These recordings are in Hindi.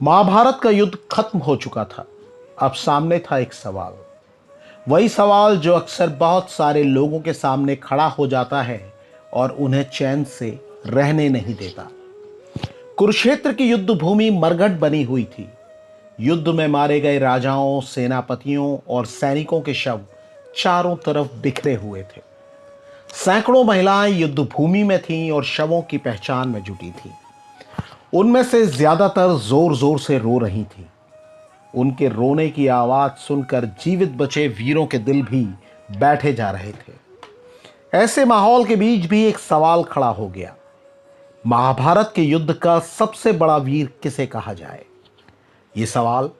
महाभारत का युद्ध खत्म हो चुका था। अब सामने था एक सवाल, वही सवाल जो अक्सर बहुत सारे लोगों के सामने खड़ा हो जाता है और उन्हें चैन से रहने नहीं देता। कुरुक्षेत्र की युद्ध भूमि मरघट बनी हुई थी। युद्ध में मारे गए राजाओं, सेनापतियों और सैनिकों के शव चारों तरफ बिखरे हुए थे। सैकड़ों महिलाएं युद्ध भूमि में थीं और शवों की पहचान में जुटी थीं। उनमें से ज्यादातर जोर जोर से रो रही थीं। उनके रोने की आवाज सुनकर जीवित बचे वीरों के दिल भी बैठे जा रहे थे। ऐसे माहौल के बीच भी एक सवाल खड़ा हो गया, महाभारत के युद्ध का सबसे बड़ा वीर किसे कहा जाए। ये सवाल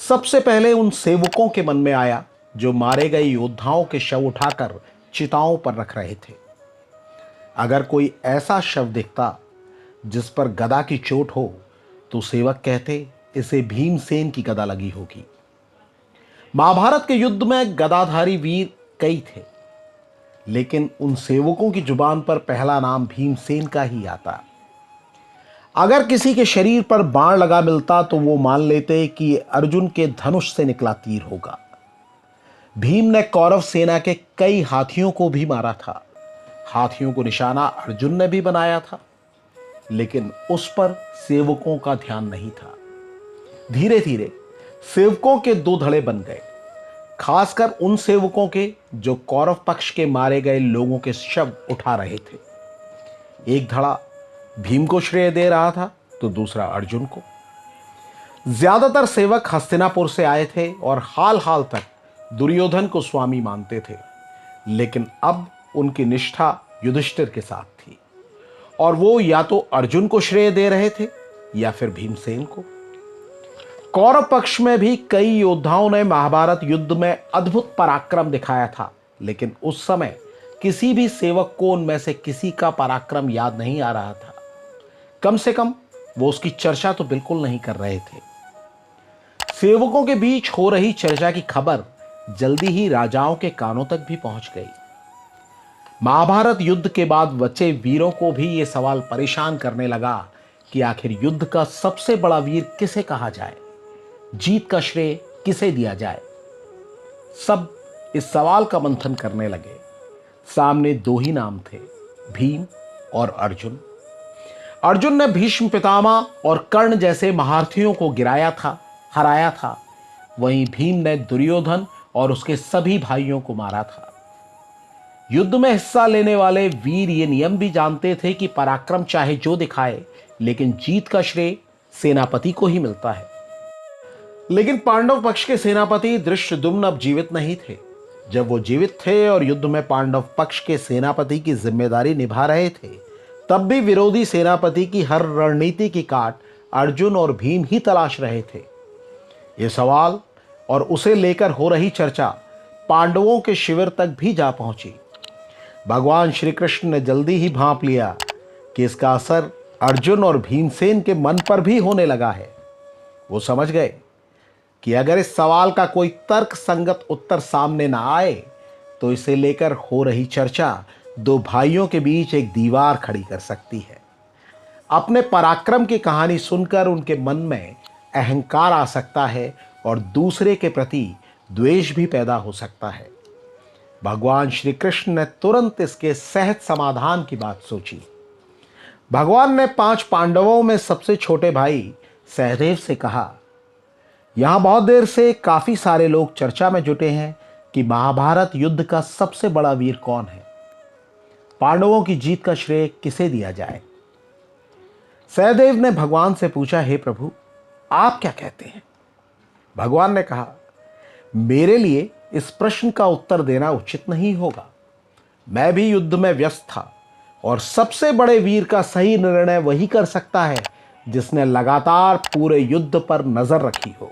सबसे पहले उन सेवकों के मन में आया जो मारे गए योद्धाओं के शव उठाकर चिताओं पर रख रहे थे। अगर कोई ऐसा शव दिखता जिस पर गदा की चोट हो तो सेवक कहते इसे भीमसेन की गदा लगी होगी। महाभारत के युद्ध में गदाधारी वीर कई थे, लेकिन उन सेवकों की जुबान पर पहला नाम भीमसेन का ही आता। अगर किसी के शरीर पर बाण लगा मिलता तो वो मान लेते कि अर्जुन के धनुष से निकला तीर होगा। भीम ने कौरव सेना के कई हाथियों को भी मारा था। हाथियों को निशाना अर्जुन ने भी बनाया था, लेकिन उस पर सेवकों का ध्यान नहीं था। धीरे धीरे सेवकों के दो धड़े बन गए, खासकर उन सेवकों के जो कौरव पक्ष के मारे गए लोगों के शव उठा रहे थे। एक धड़ा भीम को श्रेय दे रहा था तो दूसरा अर्जुन को। ज्यादातर सेवक हस्तिनापुर से आए थे और हाल हाल तक दुर्योधन को स्वामी मानते थे, लेकिन अब उनकी निष्ठा युधिष्ठिर के साथ थी और वो या तो अर्जुन को श्रेय दे रहे थे या फिर भीमसेन को। कौरव पक्ष में भी कई योद्धाओं ने महाभारत युद्ध में अद्भुत पराक्रम दिखाया था, लेकिन उस समय किसी भी सेवक को उनमें से किसी का पराक्रम याद नहीं आ रहा था। कम से कम वो उसकी चर्चा तो बिल्कुल नहीं कर रहे थे। सेवकों के बीच हो रही चर्चा की खबर जल्दी ही राजाओं के कानों तक भी पहुंच गई। महाभारत युद्ध के बाद बचे वीरों को भी यह सवाल परेशान करने लगा कि आखिर युद्ध का सबसे बड़ा वीर किसे कहा जाए, जीत का श्रेय किसे दिया जाए। सब इस सवाल का मंथन करने लगे। सामने दो ही नाम थे, भीम और अर्जुन। अर्जुन ने भीष्म पितामह और कर्ण जैसे महारथियों को गिराया था, हराया था। वहीं भीम ने दुर्योधन और उसके सभी भाइयों को मारा था। युद्ध में हिस्सा लेने वाले वीर ये नियम भी जानते थे कि पराक्रम चाहे जो दिखाए, लेकिन जीत का श्रेय सेनापति को ही मिलता है। लेकिन पांडव पक्ष के सेनापति धृष्टद्युम्न अब जीवित नहीं थे। जब वो जीवित थे और युद्ध में पांडव पक्ष के सेनापति की जिम्मेदारी निभा रहे थे, तब भी विरोधी सेनापति की हर रणनीति की काट अर्जुन और भीम ही तलाश रहे थे। ये सवाल और उसे लेकर हो रही चर्चा पांडवों के शिविर तक भी जा पहुंची। भगवान श्री कृष्ण ने जल्दी ही भांप लिया कि इसका असर अर्जुन और भीमसेन के मन पर भी होने लगा है। वो समझ गए कि अगर इस सवाल का कोई तर्क संगत उत्तर सामने ना आए तो इसे लेकर हो रही चर्चा दो भाइयों के बीच एक दीवार खड़ी कर सकती है। अपने पराक्रम की कहानी सुनकर उनके मन में अहंकार आ सकता है और दूसरे के प्रति द्वेष भी पैदा हो सकता है। भगवान श्री कृष्ण ने तुरंत इसके सहज समाधान की बात सोची। भगवान ने 5 पांडवों में सबसे छोटे भाई सहदेव से कहा, यहां बहुत देर से काफी सारे लोग चर्चा में जुटे हैं कि महाभारत युद्ध का सबसे बड़ा वीर कौन है। पांडवों की जीत का श्रेय किसे दिया जाए। सहदेव ने भगवान से पूछा, हे प्रभु, आप क्या कहते हैं। भगवान ने कहा, मेरे लिए इस प्रश्न का उत्तर देना उचित नहीं होगा। मैं भी युद्ध में व्यस्त था और सबसे बड़े वीर का सही निर्णय वही कर सकता है जिसने लगातार पूरे युद्ध पर नजर रखी हो।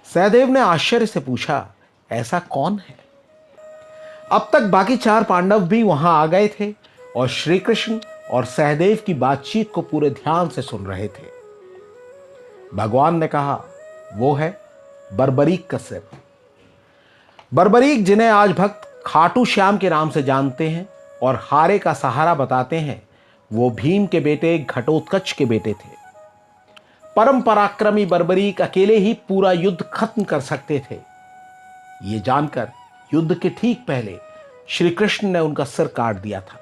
सहदेव ने आश्चर्य से पूछा, ऐसा कौन है। अब तक बाकी 4 पांडव भी वहां आ गए थे और श्री कृष्ण और सहदेव की बातचीत को पूरे ध्यान से सुन रहे थे। भगवान ने कहा, वो है बर्बरीक का सिर। बर्बरीक, जिन्हें आज भक्त खाटू श्याम के नाम से जानते हैं और हारे का सहारा बताते हैं, वो भीम के बेटे घटोत्कच के बेटे थे। परम पराक्रमी बर्बरीक अकेले ही पूरा युद्ध खत्म कर सकते थे। ये जानकर युद्ध के ठीक पहले श्री कृष्ण ने उनका सिर काट दिया था।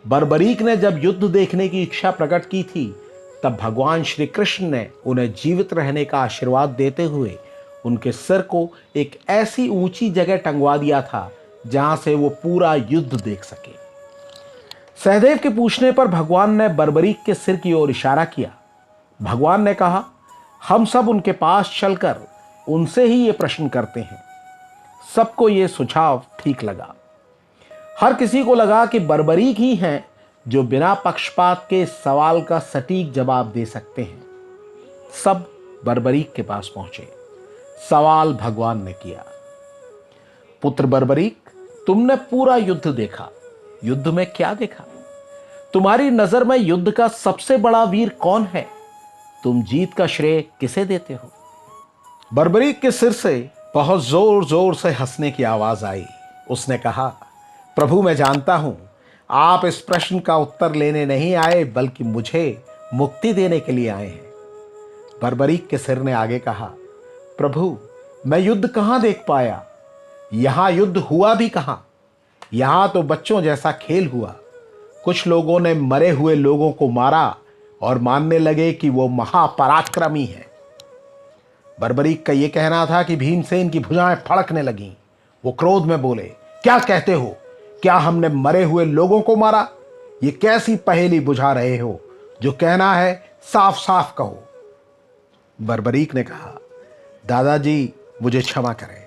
बर्बरीक ने जब युद्ध देखने की इच्छा प्रकट की थी, तब भगवान श्री कृष्ण ने उन्हें जीवित रहने का आशीर्वाद देते हुए उनके सिर को एक ऐसी ऊंची जगह टंगवा दिया था जहां से वो पूरा युद्ध देख सके। सहदेव के पूछने पर भगवान ने बर्बरीक के सिर की ओर इशारा किया। भगवान ने कहा, हम सब उनके पास चलकर उनसे ही ये प्रश्न करते हैं। सबको ये सुझाव ठीक लगा। हर किसी को लगा कि बर्बरीक ही हैं जो बिना पक्षपात के इस सवाल का सटीक जवाब दे सकते हैं। सब बर्बरीक के पास पहुंचे। सवाल भगवान ने किया, पुत्र बर्बरीक, तुमने पूरा युद्ध देखा। युद्ध में क्या देखा? तुम्हारी नजर में युद्ध का सबसे बड़ा वीर कौन है? तुम जीत का श्रेय किसे देते हो? बर्बरीक के सिर से बहुत जोर जोर से हंसने की आवाज आई। उसने कहा, प्रभु, मैं जानता हूं आप इस प्रश्न का उत्तर लेने नहीं आए, बल्कि मुझे मुक्ति देने के लिए आए हैं। बर्बरीक के सिर ने आगे कहा, प्रभु, मैं युद्ध कहां देख पाया? यहां युद्ध हुआ भी कहां? यहां तो बच्चों जैसा खेल हुआ। कुछ लोगों ने मरे हुए लोगों को मारा और मानने लगे कि वो महापराक्रमी है। बर्बरीक का यह कहना था कि भीमसेन की भुजाएं फड़कने लगीं। वो क्रोध में बोले, क्या कहते हो? क्या हमने मरे हुए लोगों को मारा? ये कैसी पहेली बुझा रहे हो? जो कहना है साफ साफ कहो। बर्बरीक ने कहा, दादाजी, मुझे क्षमा करें।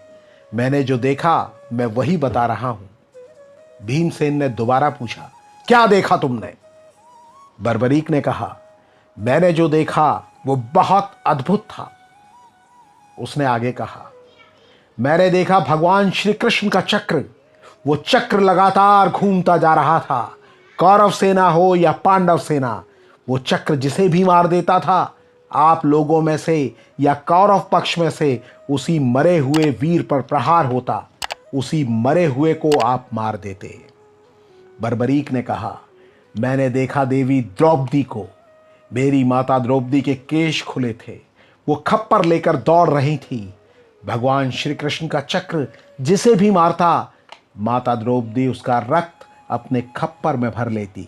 मैंने जो देखा मैं वही बता रहा हूं। भीमसेन ने दोबारा पूछा, क्या देखा तुमने? बर्बरीक ने कहा, मैंने जो देखा वो बहुत अद्भुत था। उसने आगे कहा, मैंने देखा भगवान श्री कृष्ण का चक्र। वो चक्र लगातार घूमता जा रहा था। कौरव सेना हो या पांडव सेना, वो चक्र जिसे भी मार देता था, आप लोगों में से या कौरव पक्ष में से उसी मरे हुए वीर पर प्रहार होता। उसी मरे हुए को आप मार देते। बर्बरीक ने कहा, मैंने देखा देवी द्रौपदी को। मेरी माता द्रौपदी के केश खुले थे। वो खप्पर लेकर दौड़ रही थी। भगवान श्री कृष्ण का चक्र जिसे भी मारता, माता द्रौपदी उसका रक्त अपने खप्पर में भर लेती।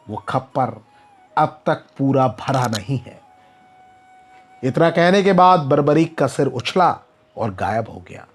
वो खप्पर अब तक पूरा भरा नहीं है। इतना कहने के बाद बर्बरीक का सिर उछला और गायब हो गया।